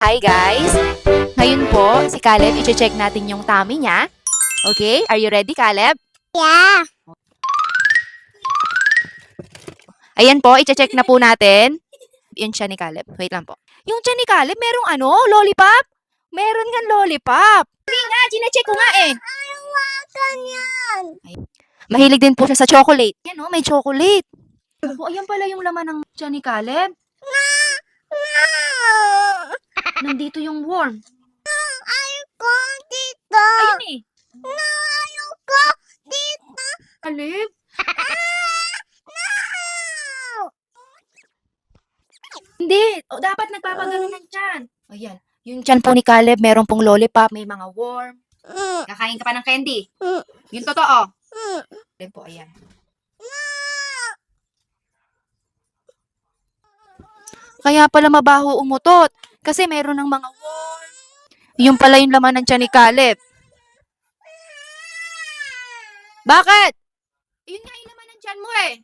Hi guys! Ngayon po, si Caleb, i-check natin yung tummy niya. Okay? Are you ready, Caleb? Yeah. Ayan po, i-check na po natin. Yung tiyan ni Caleb. Wait lang po. Yung tiyan ni Caleb, merong lollipop? Meron nga lollipop. Hindi nga, gina-check ko nga eh. Ayaw makan yan. Mahilig din po siya sa chocolate. Yan may chocolate. Oh, ayan pala yung laman ng tiyan ni Caleb. No. Nandito yung worm. Ayaw ko dito. Ayun eh. No, ayaw ko dito. Caleb? No. Hindi. O, dapat nagpapagano ng tiyan. Ayan. Yung tiyan po ni Caleb, meron pong lollipop, may mga worm. Kakain ka pa ng candy. Yung totoo. Ayan po, ayan. Kaya pala mabaho umutot. Kasi meron ng mga worm. Yung pala yung laman ng tiyan ni Caleb. Bakit? Yun nga yung laman ng tiyan mo eh.